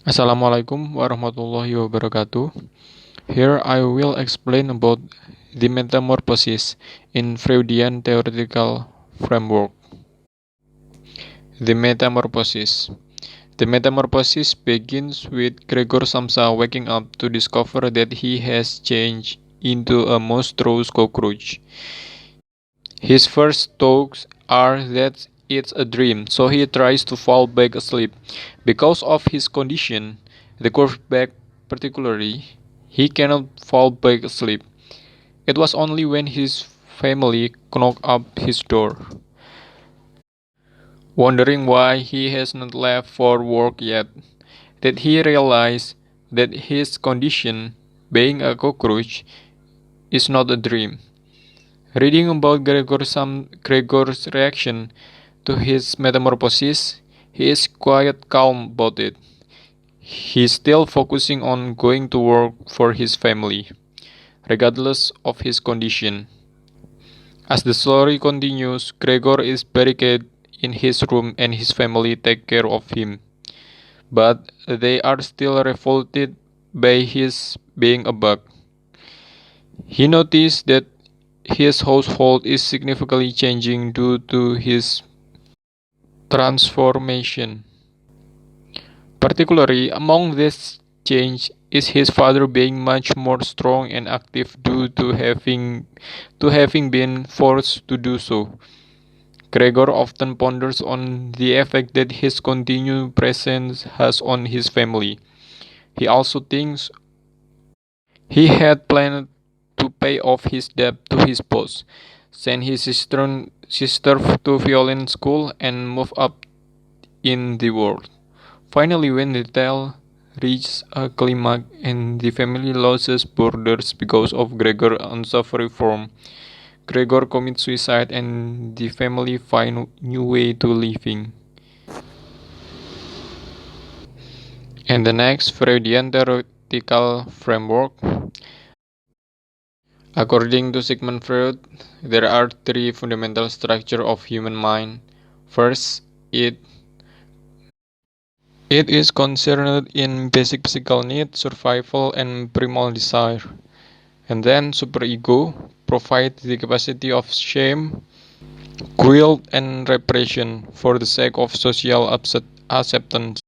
Assalamualaikum warahmatullahi wabarakatuh. Here I will explain about the metamorphosis in Freudian theoretical framework. The metamorphosis. The metamorphosis begins with Gregor Samsa waking up to discover that he has changed into a monstrous cockroach. His first thoughts are that it's a dream, so he tries to fall back asleep. Because of his condition, the curved back particularly, he cannot fall back asleep. It was only when his family knocked up his door, wondering why he has not left for work yet, that he realized that his condition, being a cockroach, is not a dream. Reading about Gregor's reaction to his metamorphosis, he is quite calm about it. He is still focusing on going to work for his family, regardless of his condition. As the story continues, Gregor is barricaded in his room and his family take care of him. But they are still revolted by his being a bug. He noticed that his household is significantly changing due to his transformation. Particularly among this change is his father being much more strong and active due to having been forced to do so. Gregor often ponders on the effect that his continued presence has on his family. He also thinks he had planned to pay off his debt to his boss, send his sister to violin school, and move up in the world. Finally, when the tale reaches a climax and the family loses borders because of Gregor's unsafe reform, Gregor commits suicide and the family find new way to living. And the next Freudian theoretical framework. According to Sigmund Freud, there are three fundamental structures of human mind. First, it is concerned in basic physical needs, survival, and primal desire. And then superego provides the capacity of shame, guilt, and repression for the sake of social acceptance.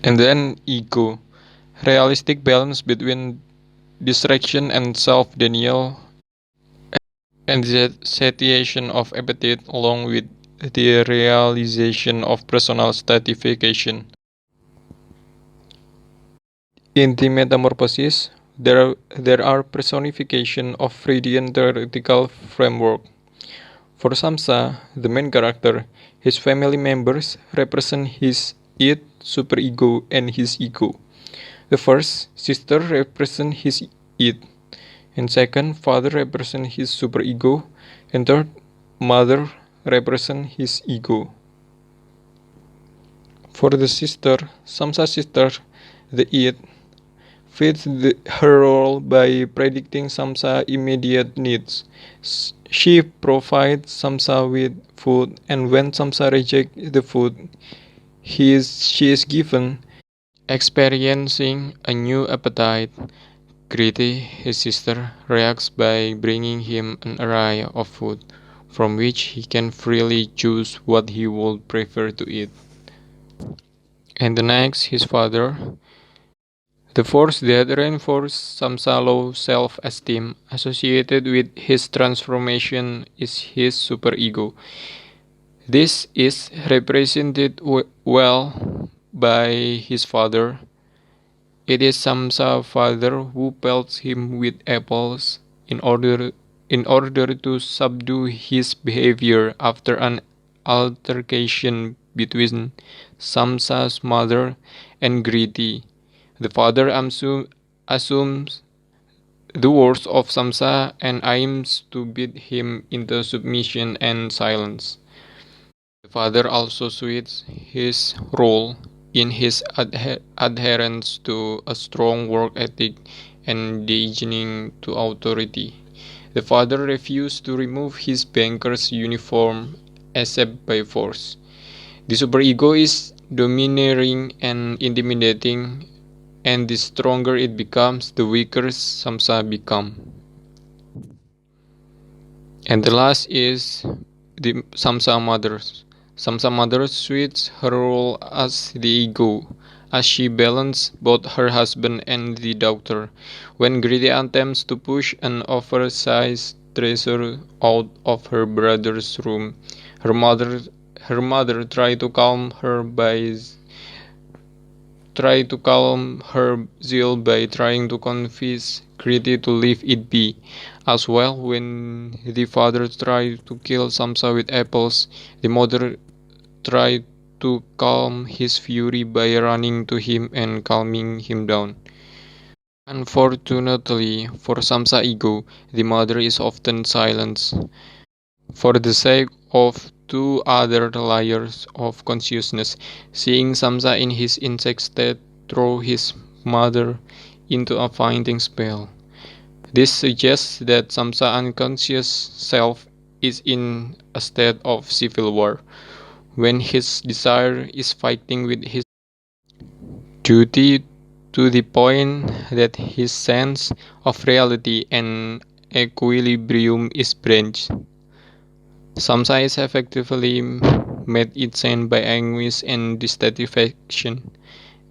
And then ego, realistic balance between distraction and self-denial, and the satiation of appetite along with the realization of personal stratification. In the Metamorphosis, there are personification of Freudian theoretical framework. For Samsa, the main character, his family members represent his id, superego, and his ego. The first, sister represents his id, and second, father represents his superego, and third, mother represents his ego. For the sister, Samsa's sister, the id, fits her role by predicting Samsa's immediate needs. She provides Samsa with food, and when Samsa rejects the food she is given, experiencing a new appetite. Greedy, his sister, reacts by bringing him an array of food, from which he can freely choose what he would prefer to eat. And the next, his father. The force that reinforces Samsa's low self-esteem associated with his transformation is his superego. This is represented well by his father. It is Samsa's father who pelts him with apples in order to subdue his behavior after an altercation between Samsa's mother and Greedy. The father assumes the worst of Samsa and aims to beat him into submission and silence. The father also suits his role in his adherence to a strong work ethic and deigning to authority. The father refused to remove his banker's uniform except by force. The superego is domineering and intimidating, and the stronger it becomes, the weaker Samsa become. And the last is the Samsa mothers. Samsa mother suits her role as the ego, as she balances both her husband and the daughter. When greedy attempts to push an oversized treasure out of her brother's room, her mother her mother try to calm her zeal by trying to convince Kriti to leave it be. As well, when the father tried to kill Samsa with apples, the mother tried to calm his fury by running to him and calming him down. Unfortunately for Samsa ego, the mother is often silenced for the sake of two other layers of consciousness. Seeing Samsa in his insect state throw his mother into a fainting spell. This suggests that Samsa unconscious self is in a state of civil war, when his desire is fighting with his duty to the point that his sense of reality and equilibrium is breached. Samsa is effectively made insane by anguish and dissatisfaction,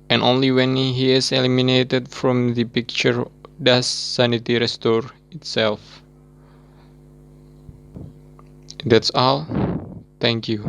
and only when he is eliminated from the picture does sanity restore itself. That's all. Thank you.